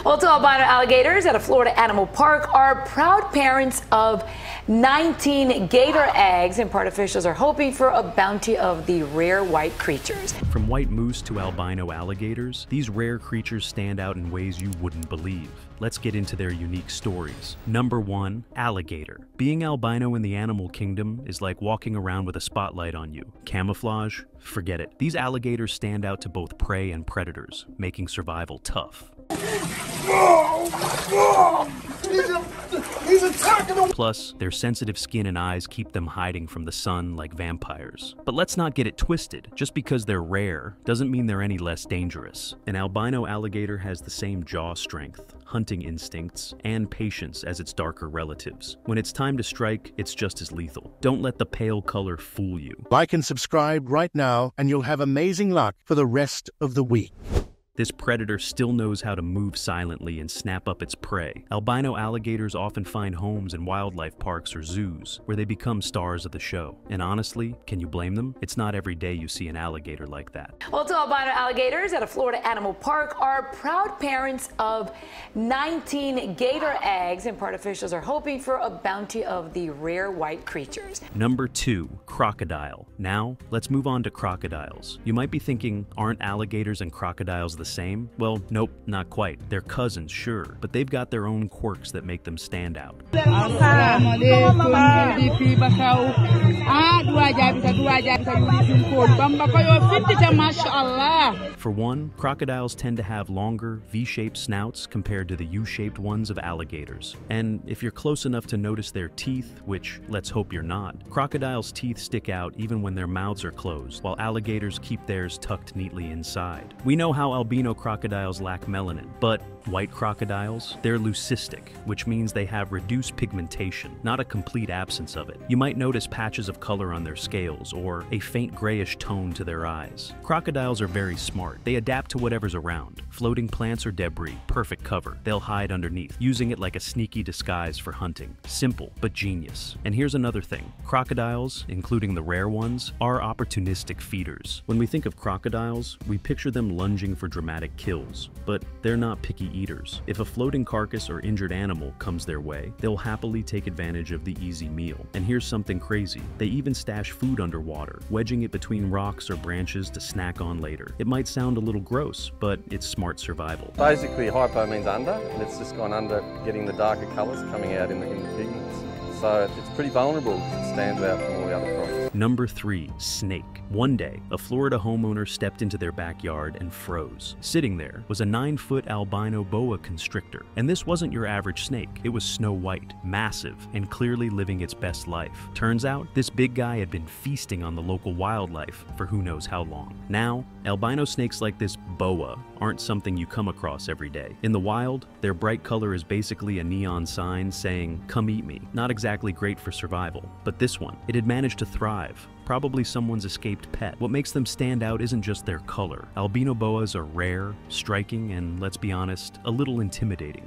Well, two albino alligators at a Florida animal park are proud parents of 19 gator eggs, and park officials are hoping for a bounty of the rare white creatures. From white moose to albino alligators, these rare creatures stand out in ways you wouldn't believe. Let's get into their unique stories. Number 1, alligator. Being albino in the animal kingdom is like walking around with a spotlight on you. Camouflage? Forget it. These alligators stand out to both prey and predators, making survival tough. He's attacking them! Plus, their sensitive skin and eyes keep them hiding from the sun like vampires. But let's not get it twisted. Just because they're rare doesn't mean they're any less dangerous. An albino alligator has the same jaw strength, hunting instincts, and patience as its darker relatives. When it's time to strike, it's just as lethal. Don't let the pale color fool you. Like and subscribe right now, and you'll have amazing luck for the rest of the week. This predator still knows how to move silently and snap up its prey. Albino alligators often find homes in wildlife parks or zoos, where they become stars of the show. And honestly, can you blame them? It's not every day you see an alligator like that. Well, two albino alligators at a Florida animal park are proud parents of 19 gator eggs, and park officials are hoping for a bounty of the rare white creatures. Number 2, crocodile. Now, let's move on to crocodiles. You might be thinking, aren't alligators and crocodiles the same? Well, nope, not quite. They're cousins, sure, but they've got their own quirks that make them stand out. For one, crocodiles tend to have longer, V-shaped snouts compared to the U-shaped ones of alligators. And if you're close enough to notice their teeth, which let's hope you're not, crocodiles' teeth stick out even when their mouths are closed, while alligators keep theirs tucked neatly inside. We know how albino crocodiles lack melanin, but white crocodiles, they're leucistic, which means they have reduced pigmentation, not a complete absence of it. You might notice patches of color on their scales or a faint grayish tone to their eyes. Crocodiles are very smart. They adapt to whatever's around. Floating plants or debris, perfect cover. They'll hide underneath, using it like a sneaky disguise for hunting. Simple, but genius. And here's another thing. Crocodiles, including the rare ones, are opportunistic feeders. When we think of crocodiles, we picture them lunging for dramatic kills, but they're not picky eaters. If a floating carcass or injured animal comes their way, they'll happily take advantage of the easy meal. And here's something crazy. They even stash food underwater, wedging it between rocks or branches to snack on later. It might sound a little gross, but it's smart survival. Basically, hypo means under, and it's just gone under, getting the darker colours coming out in the pigments. So it's pretty vulnerable. It stands out from all the other crops. Number 3, snake. One day, a Florida homeowner stepped into their backyard and froze. Sitting there was a 9-foot albino boa constrictor. And this wasn't your average snake. It was snow white, massive, and clearly living its best life. Turns out, this big guy had been feasting on the local wildlife for who knows how long. Now, albino snakes like this boa aren't something you come across every day. In the wild, their bright color is basically a neon sign saying, "Come eat me." Not exactly great for survival. But this one, it had managed to thrive. Probably someone's escaped pet. What makes them stand out isn't just their color. Albino boas are rare, striking, and let's be honest, a little intimidating.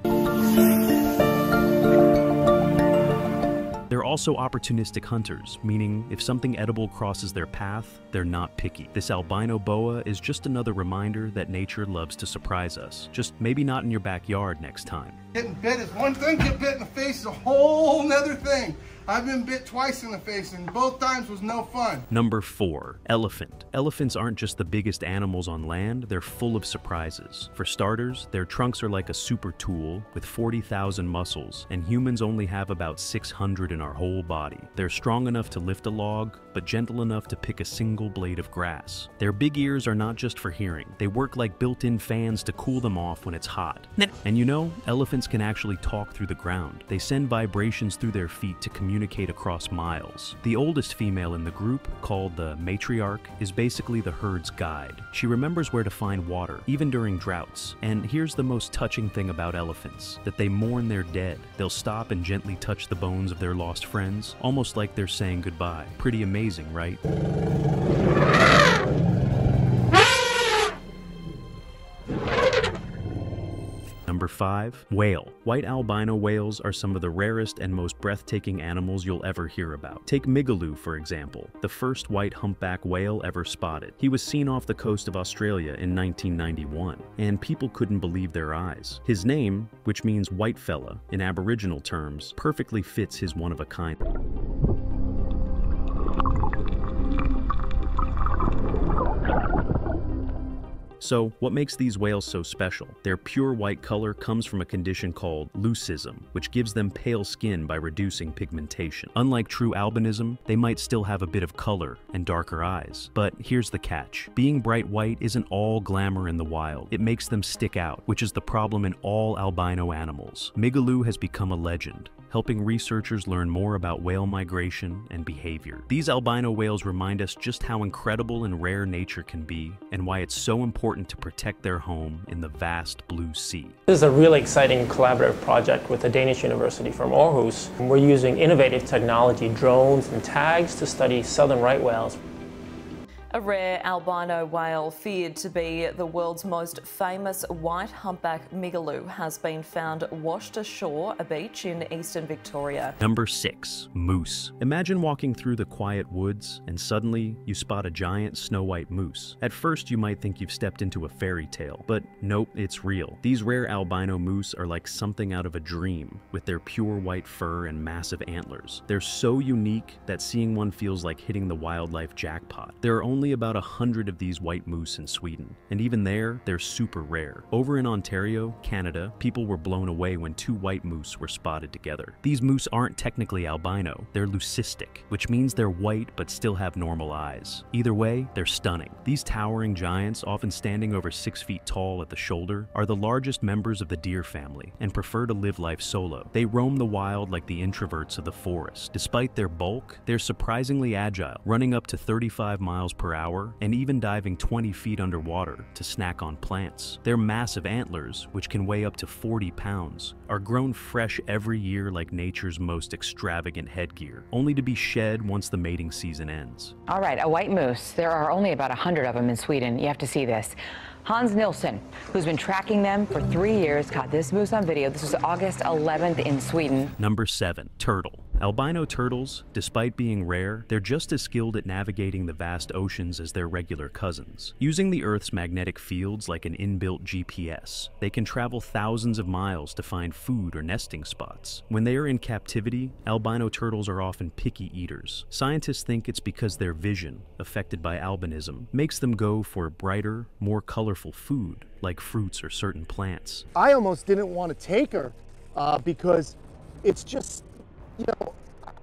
They're also opportunistic hunters, meaning if something edible crosses their path, they're not picky. This albino boa is just another reminder that nature loves to surprise us. Just maybe not in your backyard next time. Getting bit is one thing, get bit in the face is a whole nother thing. I've been bit twice in the face, and both times was no fun. Number 4, elephant. Elephants aren't just the biggest animals on land, they're full of surprises. For starters, their trunks are like a super tool with 40,000 muscles, and humans only have about 600 in our whole body. They're strong enough to lift a log, but gentle enough to pick a single blade of grass. Their big ears are not just for hearing. They work like built-in fans to cool them off when it's hot. And you know, elephants can actually talk through the ground. They send vibrations through their feet to communicate across miles. The oldest female in the group, called the matriarch, is basically the herd's guide. She remembers where to find water, even during droughts. And here's the most touching thing about elephants, that they mourn their dead. They'll stop and gently touch the bones of their lost friends, almost like they're saying goodbye. Pretty amazing, right? Number 5. Whale. White albino whales are some of the rarest and most breathtaking animals you'll ever hear about. Take Migaloo, for example, the first white humpback whale ever spotted. He was seen off the coast of Australia in 1991, and people couldn't believe their eyes. His name, which means white fella in Aboriginal terms, perfectly fits his one-of-a-kind. So, what makes these whales so special? Their pure white color comes from a condition called leucism, which gives them pale skin by reducing pigmentation. Unlike true albinism, they might still have a bit of color and darker eyes. But here's the catch. Being bright white isn't all glamour in the wild. It makes them stick out, which is the problem in all albino animals. Migaloo has become a legend, helping researchers learn more about whale migration and behavior. These albino whales remind us just how incredible and rare nature can be, and why it's so important to protect their home in the vast blue sea. This is a really exciting collaborative project with the Danish University from Aarhus. We're using innovative technology, drones and tags to study southern right whales. A rare albino whale feared to be the world's most famous white humpback Migaloo has been found washed ashore a beach in eastern Victoria. Number 6. Moose. Imagine walking through the quiet woods and suddenly you spot a giant snow white moose. At first you might think you've stepped into a fairy tale, but nope, it's real. These rare albino moose are like something out of a dream, with their pure white fur and massive antlers. They're so unique that seeing one feels like hitting the wildlife jackpot. There are only about 100 of these white moose in Sweden, and even there, they're super rare. Over in Ontario, Canada, people were blown away when 2 white moose were spotted together. These moose aren't technically albino, they're leucistic, which means they're white but still have normal eyes. Either way, they're stunning. These towering giants, often standing over 6 feet tall at the shoulder, are the largest members of the deer family and prefer to live life solo. They roam the wild like the introverts of the forest. Despite their bulk, they're surprisingly agile, running up to 35 miles per hour and even diving 20 feet underwater to snack on plants. Their massive antlers, which can weigh up to 40 pounds, are grown fresh every year like nature's most extravagant headgear, only to be shed once the mating season ends. All right, a white moose. There are only about 100 of them in Sweden. You have to see this. Hans Nilsson, who's been tracking them for 3 years, caught this moose on video. This was August 11th in Sweden. Number 7. Turtle. Albino turtles, despite being rare, they're just as skilled at navigating the vast oceans as their regular cousins. Using the Earth's magnetic fields like an inbuilt GPS, they can travel thousands of miles to find food or nesting spots. When they are in captivity, albino turtles are often picky eaters. Scientists think it's because their vision, affected by albinism, makes them go for brighter, more colorful food, like fruits or certain plants. I almost didn't want to take her because it's just, you know,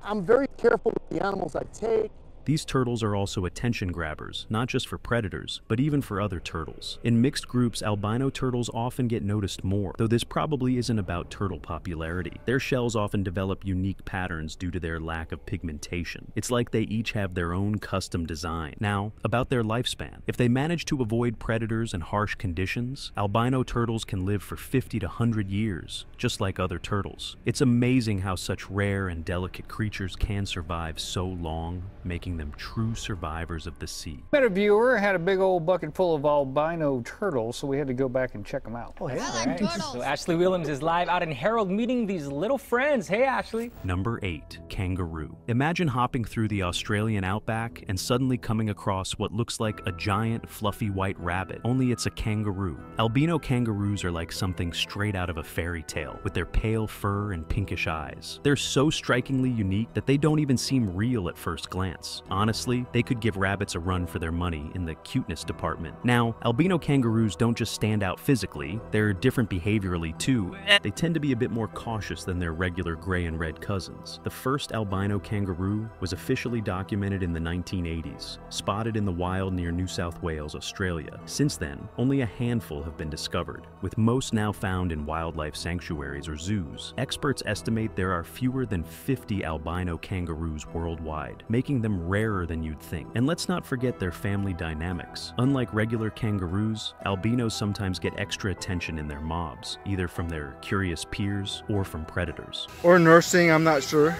I'm very careful with the animals I take. These turtles are also attention grabbers, not just for predators, but even for other turtles. In mixed groups, albino turtles often get noticed more, though this probably isn't about turtle popularity. Their shells often develop unique patterns due to their lack of pigmentation. It's like they each have their own custom design. Now, about their lifespan. If they manage to avoid predators and harsh conditions, albino turtles can live for 50 to 100 years, just like other turtles. It's amazing how such rare and delicate creatures can survive so long, making them true survivors of the sea. Met a viewer, had a big old bucket full of albino turtles, so we had to go back and check them out. Oh, yeah. I like turtles. So Ashley Williams is live out in Harold meeting these little friends. Hey, Ashley. Number 8. Kangaroo. Imagine hopping through the Australian outback and suddenly coming across what looks like a giant, fluffy white rabbit, only it's a kangaroo. Albino kangaroos are like something straight out of a fairy tale, with their pale fur and pinkish eyes. They're so strikingly unique that they don't even seem real at first glance. Honestly, they could give rabbits a run for their money in the cuteness department. Now, albino kangaroos don't just stand out physically, they're different behaviorally too. They tend to be a bit more cautious than their regular gray and red cousins. The first albino kangaroo was officially documented in the 1980s, spotted in the wild near New South Wales, Australia. Since then, only a handful have been discovered, with most now found in wildlife sanctuaries or zoos. Experts estimate there are fewer than 50 albino kangaroos worldwide, making them rarer than you'd think. And let's not forget their family dynamics. Unlike regular kangaroos, albinos sometimes get extra attention in their mobs, either from their curious peers or from predators. Or nursing, I'm not sure.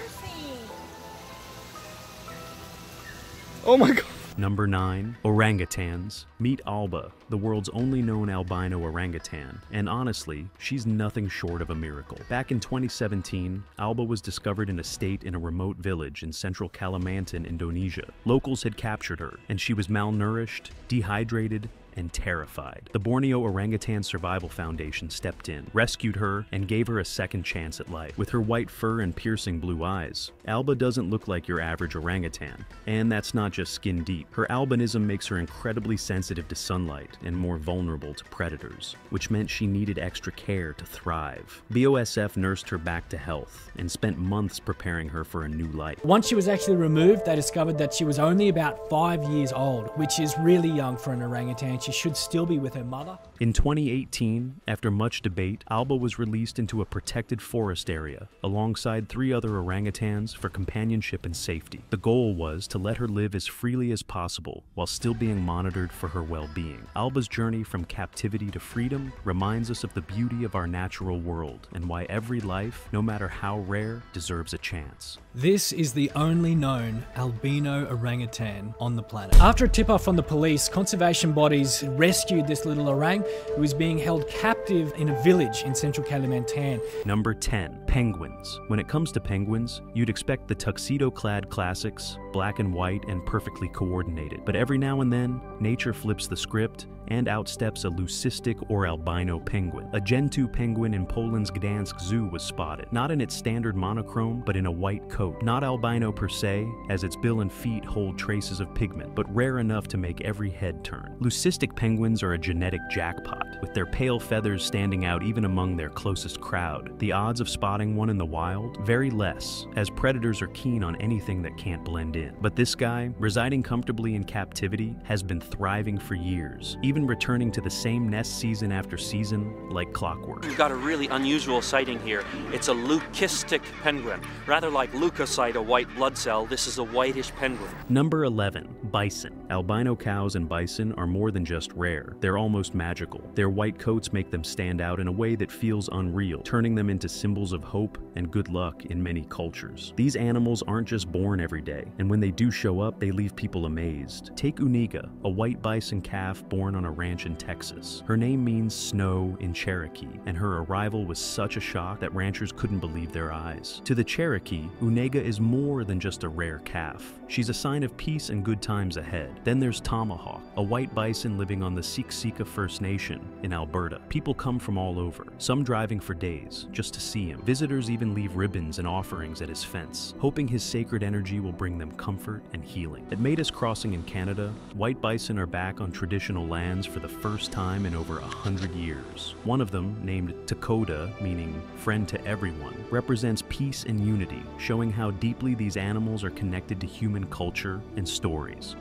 Oh my God. Number 9. Orangutans. Meet Alba, the world's only known albino orangutan, and honestly, she's nothing short of a miracle. Back in 2017, Alba was discovered in a state in a remote village in central Kalimantan, Indonesia. Locals had captured her, and she was malnourished, dehydrated, and terrified. The Borneo Orangutan Survival Foundation stepped in, rescued her, and gave her a second chance at life. With her white fur and piercing blue eyes, Alba doesn't look like your average orangutan. And that's not just skin deep. Her albinism makes her incredibly sensitive to sunlight and more vulnerable to predators, which meant she needed extra care to thrive. BOSF nursed her back to health and spent months preparing her for a new life. Once she was actually removed, they discovered that she was only about 5 years old, which is really young for an orangutan. She should still be with her mother. In 2018, after much debate, Alba was released into a protected forest area alongside 3 other orangutans for companionship and safety. The goal was to let her live as freely as possible while still being monitored for her well-being. Alba's journey from captivity to freedom reminds us of the beauty of our natural world and why every life, no matter how rare, deserves a chance. This is the only known albino orangutan on the planet. After a tip-off from the police, conservation bodies rescued this little orang who was being held captive in a village in central Kalimantan. Number 10. Penguins. When it comes to penguins, you'd expect the tuxedo-clad classics, black and white and perfectly coordinated. But every now and then, nature flips the script and outsteps a leucistic or albino penguin. A Gentoo penguin in Poland's Gdansk Zoo was spotted, not in its standard monochrome, but in a white coat. Not albino per se, as its bill and feet hold traces of pigment, but rare enough to make every head turn. Leucistic penguins are a genetic jackpot, with their pale feathers standing out even among their closest crowd. The odds of spotting one in the wild? Very less, as predators are keen on anything that can't blend in. But this guy, residing comfortably in captivity, has been thriving for years, even returning to the same nest season after season like clockwork. We've got a really unusual sighting here. It's a leucistic penguin. Rather like leukocyte, a white blood cell, this is a whitish penguin. Number 11. Bison. Albino cows and bison are more than just rare. They're almost magical. Their white coats make them stand out in a way that feels unreal, turning them into symbols of hope and good luck in many cultures. These animals aren't just born every day, and when they do show up, they leave people amazed. Take Uniga, a white bison calf born on a ranch in Texas. Her name means snow in Cherokee, and her arrival was such a shock that ranchers couldn't believe their eyes. To the Cherokee, Uniga is more than just a rare calf. She's a sign of peace and good times ahead. Then there's Tomahawk, a white bison living on the Siksika First Nation in Alberta. People come from all over, some driving for days just to see him. Visitors even leave ribbons and offerings at his fence, hoping his sacred energy will bring them comfort and healing. At Matus Crossing in Canada, white bison are back on traditional lands for the first time in over 100 years. One of them, named Takoda, meaning friend to everyone, represents peace and unity, showing how deeply these animals are connected to human culture and stories.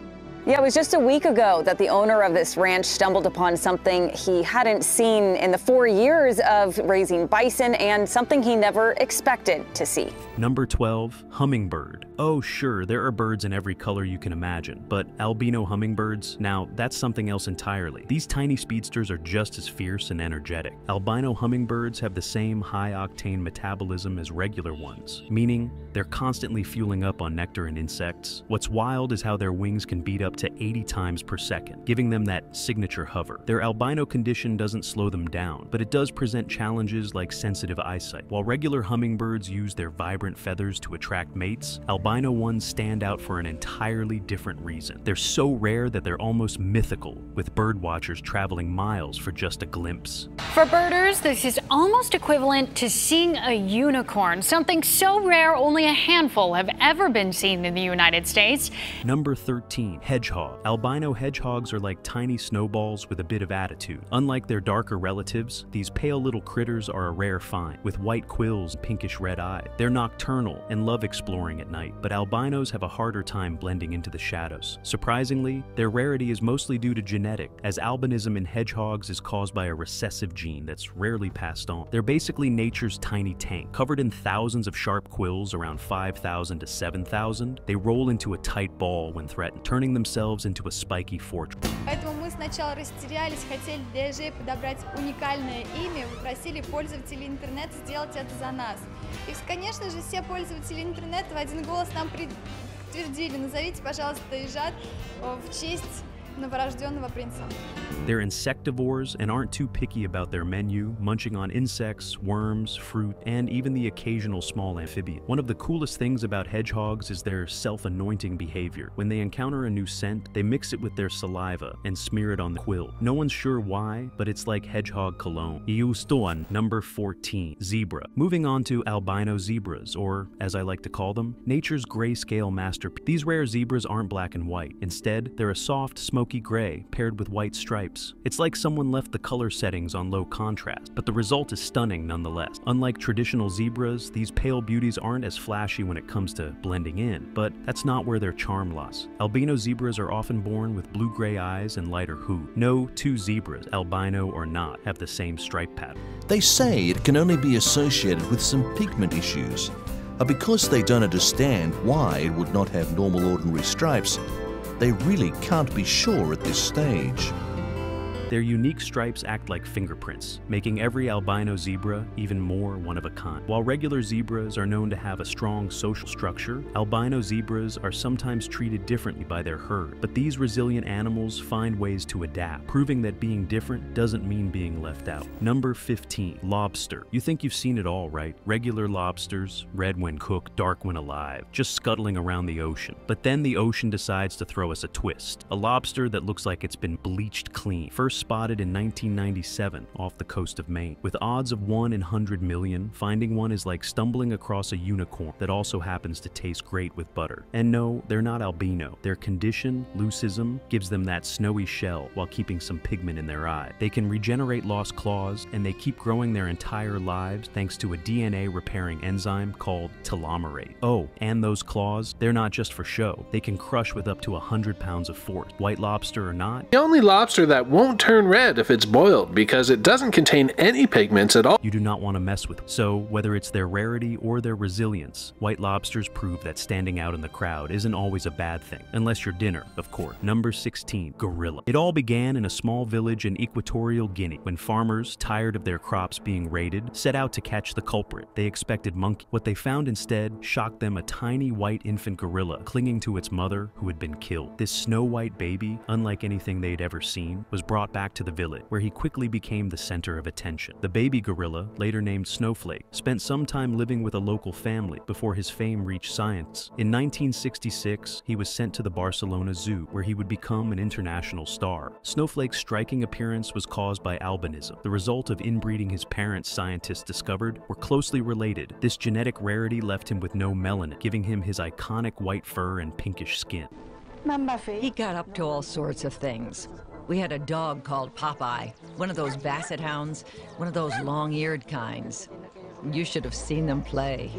Yeah, it was just a week ago that the owner of this ranch stumbled upon something he hadn't seen in the 4 years of raising bison, and something he never expected to see. Number 12. Hummingbird. Oh sure, there are birds in every color you can imagine, but albino hummingbirds, now that's something else entirely. These tiny speedsters are just as fierce and energetic. Albino hummingbirds have the same high-octane metabolism as regular ones, meaning they're constantly fueling up on nectar and insects. What's wild is how their wings can beat up to 80 times per second, giving them that signature hover. Their albino condition doesn't slow them down, but it does present challenges like sensitive eyesight. While regular hummingbirds use their vibrant feathers to attract mates, albino ones stand out for an entirely different reason. They're so rare that they're almost mythical, with bird watchers traveling miles for just a glimpse. For birders, this is almost equivalent to seeing a unicorn, something so rare only a handful have ever been seen in the United States. Number 13. Hedgehog. Albino hedgehogs are like tiny snowballs with a bit of attitude. Unlike their darker relatives, these pale little critters are a rare find, with white quills and pinkish red eyes. They're nocturnal and love exploring at night, but albinos have a harder time blending into the shadows. Surprisingly, their rarity is mostly due to genetic, as albinism in hedgehogs is caused by a recessive gene that's rarely passed on. They're basically nature's tiny tank. Covered in thousands of sharp quills, around 5,000 to 7,000, they roll into a tight ball when threatened, turning themselves into a spiky fortress. Поэтому мы сначала растерялись, хотели для Эжей подобрать уникальное имя, попросили пользователей интернета сделать это за нас. И, конечно же, все пользователи интернета в один голос нам утвердили. Назовите, пожалуйста, ежат в честь новорожденного принца. They're insectivores and aren't too picky about their menu, munching on insects, worms, fruit, and even the occasional small amphibian. One of the coolest things about hedgehogs is their self-anointing behavior. When they encounter a new scent, they mix it with their saliva and smear it on the quill. No one's sure why, but it's like hedgehog cologne. Iustoan, number 14, zebra. Moving on to albino zebras, or as I like to call them, nature's grayscale masterpiece. These rare zebras aren't black and white. Instead, they're a soft, smoky gray paired with white stripes. It's like someone left the color settings on low contrast, but the result is stunning nonetheless. Unlike traditional zebras, these pale beauties aren't as flashy when it comes to blending in, but that's not where their charm lies. Albino zebras are often born with blue-gray eyes and lighter hue. No two zebras, albino or not, have the same stripe pattern. They say it can only be associated with some pigment issues, because they don't understand why it would not have normal ordinary stripes. They really can't be sure at this stage. Their unique stripes act like fingerprints, making every albino zebra even more one of a kind. While regular zebras are known to have a strong social structure, albino zebras are sometimes treated differently by their herd. But these resilient animals find ways to adapt, proving that being different doesn't mean being left out. Number 15, lobster. You think you've seen it all, right? Regular lobsters, red when cooked, dark when alive, just scuttling around the ocean. But then the ocean decides to throw us a twist. A lobster that looks like it's been bleached clean. First spotted in 1997 off the coast of Maine. With odds of 1 in 100 million, finding one is like stumbling across a unicorn that also happens to taste great with butter. And no, they're not albino. Their condition, leucism, gives them that snowy shell while keeping some pigment in their eye. They can regenerate lost claws, and they keep growing their entire lives thanks to a DNA repairing enzyme called telomerase. Oh, and those claws, they're not just for show. They can crush with up to 100 pounds of force. White lobster or not, the only lobster that won't turn red if it's boiled because it doesn't contain any pigments at all. You do not want to mess with. So whether it's their rarity or their resilience, white lobsters prove that standing out in the crowd isn't always a bad thing, unless you're dinner, of course. Number 16, gorilla. It all began in a small village in Equatorial Guinea when farmers, tired of their crops being raided, set out to catch the culprit. They expected monkey. What they found instead shocked them: a tiny white infant gorilla clinging to its mother who had been killed. This snow-white baby, unlike anything they'd ever seen, was brought back to the village, where he quickly became the center of attention. The baby gorilla, later named Snowflake, spent some time living with a local family before his fame reached science. In 1966, he was sent to the Barcelona Zoo, where he would become an international star. Snowflake's striking appearance was caused by albinism, the result of inbreeding his parents, scientists discovered, were closely related. This genetic rarity left him with no melanin, giving him his iconic white fur and pinkish skin. He got up to all sorts of things. We had a dog called Popeye, one of those basset hounds, one of those long-eared kinds. You should have seen them play.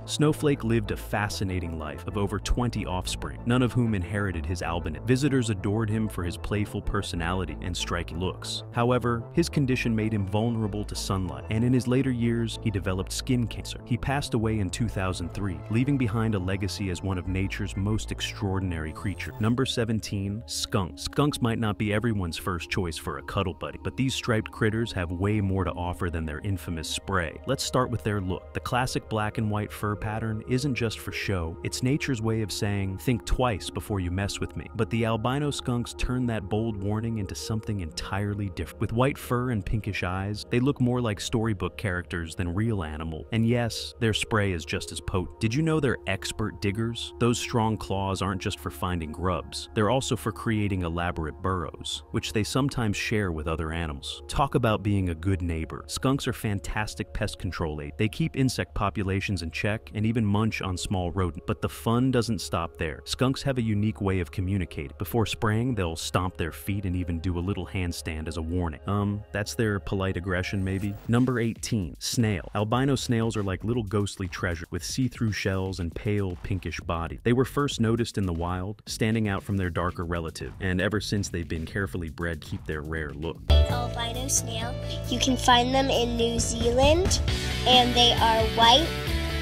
Snowflake lived a fascinating life of over 20 offspring, none of whom inherited his albinism. Visitors adored him for his playful personality and striking looks. However, his condition made him vulnerable to sunlight, and in his later years, he developed skin cancer. He passed away in 2003, leaving behind a legacy as one of nature's most extraordinary creatures. Number 17, skunks. Skunks might not be everyone's first choice for a cuddle buddy, but these striped critters have way more to offer than their infamous spray. Let's start with their look. The classic black and white fur pattern isn't just for show, it's nature's way of saying, think twice before you mess with me. But the albino skunks turn that bold warning into something entirely different. With white fur and pinkish eyes, they look more like storybook characters than real animal. And yes, their spray is just as potent. Did you know they're expert diggers? Those strong claws aren't just for finding grubs, they're also for creating elaborate burrows, which they sometimes share with other animals. Talk about being a good neighbor. Skunks are fantastic pest control aids. They keep insect populations in check and even munch on small rodents. But the fun doesn't stop there. Skunks have a unique way of communicating. Before spraying, they'll stomp their feet and even do a little handstand as a warning. That's their polite aggression, maybe? Number 18, snail. Albino snails are like little ghostly treasures with see-through shells and pale, pinkish body. They were first noticed in the wild, standing out from their darker relative, and ever since they've been carefully bred to keep their rare look. Albino snail, you can find them in New Zealand, and they are white,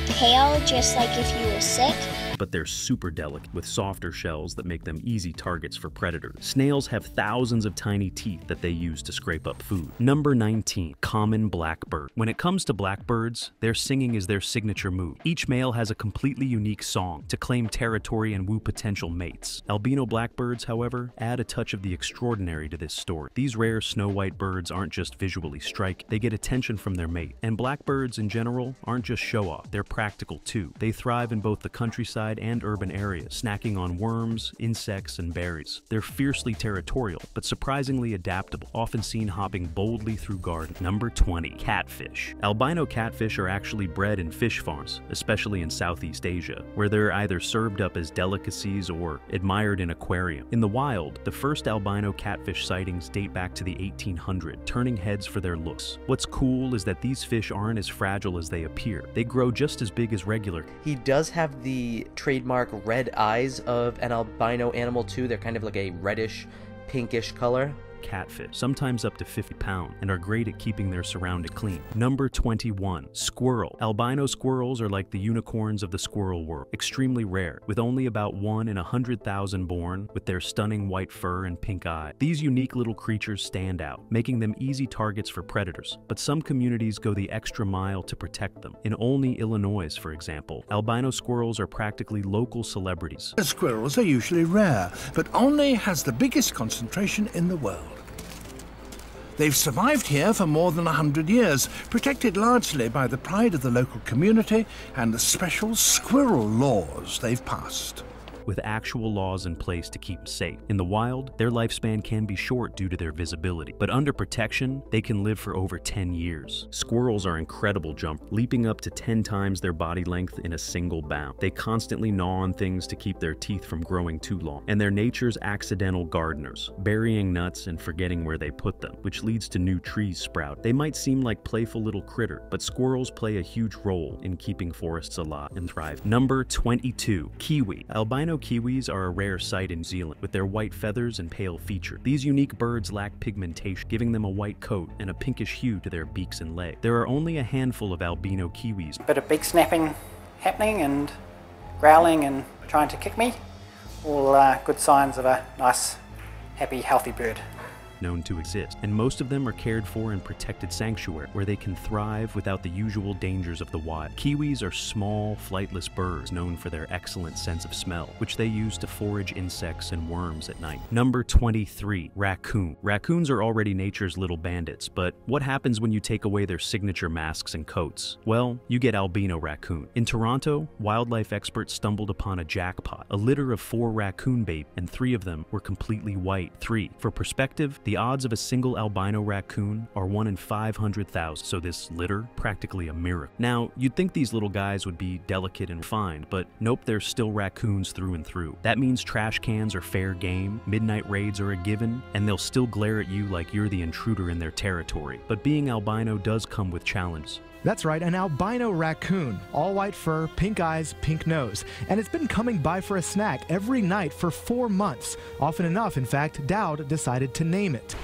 pale, just like if you were sick, but they're super delicate, with softer shells that make them easy targets for predators. Snails have thousands of tiny teeth that they use to scrape up food. Number 19. Common blackbird. When it comes to blackbirds, their singing is their signature move. Each male has a completely unique song to claim territory and woo potential mates. Albino blackbirds, however, add a touch of the extraordinary to this story. These rare snow-white birds aren't just visually striking, they get attention from their mate. And blackbirds in general aren't just show-off, they're practical too. They thrive in both the countryside and urban areas, snacking on worms, insects, and berries. They're fiercely territorial, but surprisingly adaptable, often seen hopping boldly through gardens. Number 20. Catfish. Albino catfish are actually bred in fish farms, especially in Southeast Asia, where they're either served up as delicacies or admired in aquariums. In the wild, the first albino catfish sightings date back to the 1800s, turning heads for their looks. What's cool is that these fish aren't as fragile as they appear. They grow just as big as regular. He does have the trademark red eyes of an albino animal too. They're kind of like a reddish, pinkish color. Catfish, sometimes up to 50 pounds, and are great at keeping their surroundings clean. Number 21. Squirrel. Albino squirrels are like the unicorns of the squirrel world, extremely rare, with only about 1 in 100,000 born, with their stunning white fur and pink eye. These unique little creatures stand out, making them easy targets for predators, but some communities go the extra mile to protect them. In Olney, Illinois, for example, albino squirrels are practically local celebrities. Squirrels are usually rare, but Olney has the biggest concentration in the world. They've survived here for more than 100 years, protected largely by the pride of the local community and the special squirrel laws they've passed. With actual laws in place to keep them safe. In the wild, their lifespan can be short due to their visibility, but under protection, they can live for over 10 years. Squirrels are incredible jumpers, leaping up to 10 times their body length in a single bound. They constantly gnaw on things to keep their teeth from growing too long, and they're nature's accidental gardeners, burying nuts and forgetting where they put them, which leads to new trees sprout. They might seem like playful little critter, but squirrels play a huge role in keeping forests alive and thrive. Number 22. Kiwi. Albino kiwis are a rare sight in New Zealand, with their white feathers and pale features. These unique birds lack pigmentation, giving them a white coat and a pinkish hue to their beaks and legs. There are only a handful of albino kiwis. Bit of beak snapping happening and growling and trying to kick me. All good signs of a nice, happy, healthy bird. Known to exist, and most of them are cared for in protected sanctuary where they can thrive without the usual dangers of the wild. Kiwis are small, flightless birds known for their excellent sense of smell, which they use to forage insects and worms at night. Number 23. Raccoon. Raccoons are already nature's little bandits, but what happens when you take away their signature masks and coats? Well, you get albino raccoon. In Toronto, wildlife experts stumbled upon a jackpot, a litter of 4 raccoon babies, and 3 of them were completely white. For perspective, the odds of a single albino raccoon are 1 in 500,000, so this litter, practically a miracle. Now, you'd think these little guys would be delicate and refined, but nope, they're still raccoons through and through. That means trash cans are fair game, midnight raids are a given, and they'll still glare at you like you're the intruder in their territory. But being albino does come with challenges. That's right, an albino raccoon. All white fur, pink eyes, pink nose. And it's been coming by for a snack every night for 4 months. Often enough, in fact, Dowd decided to name it.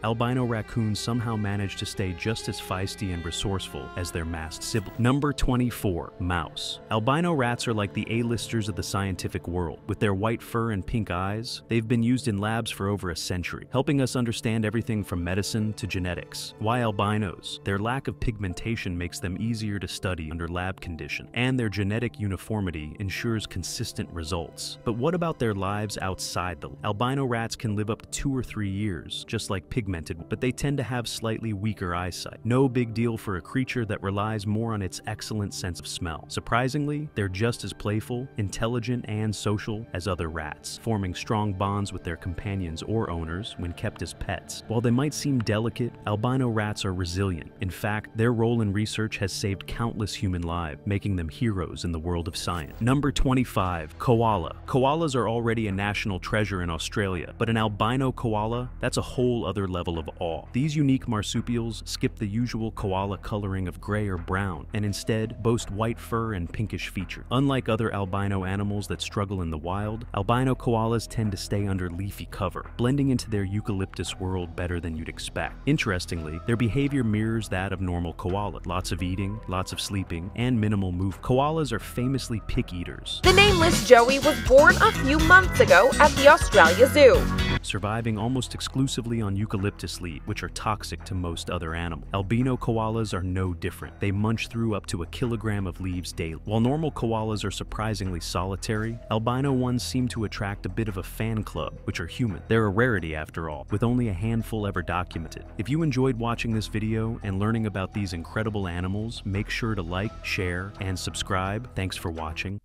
Albino raccoons somehow manage to stay just as feisty and resourceful as their masked sibling. Number 24. Mouse. Albino rats are like the A-listers of the scientific world. With their white fur and pink eyes, they've been used in labs for over a century, helping us understand everything from medicine to genetics. Why albinos? Their lack of pigmentation makes them easier to study under lab conditions, and their genetic uniformity ensures consistent results. But what about their lives outside the lab? Albino rats can live up to 2 or 3 years, just like pigmented, but they tend to have slightly weaker eyesight. No big deal for a creature that relies more on its excellent sense of smell. Surprisingly, they're just as playful, intelligent, and social as other rats, forming strong bonds with their companions or owners when kept as pets. While they might seem delicate, albino rats are resilient. In fact, their role in research has saved countless human lives, making them heroes in the world of science. Number 25. Koala. Koalas are already a national treasure in Australia, but an albino koala, that's a whole other level of awe. These unique marsupials skip the usual koala coloring of gray or brown and instead boast white fur and pinkish features. Unlike other albino animals that struggle in the wild, albino koalas tend to stay under leafy cover, blending into their eucalyptus world better than you'd expect. Interestingly, their behavior mirrors that of normal koalas. Lots of eating, lots of sleeping, and minimal movement. Koalas are famously pick eaters. The nameless Joey was born a few months ago at the Australia Zoo, surviving almost exclusively on eucalyptus leaves, which are toxic to most other animals. Albino koalas are no different. They munch through up to 1 kilogram of leaves daily. While normal koalas are surprisingly solitary, albino ones seem to attract a bit of a fan club, which are human. They're a rarity after all, with only a handful ever documented. If you enjoyed watching this video and learning about these incredible animals, make sure to like, share, and subscribe. Thanks for watching.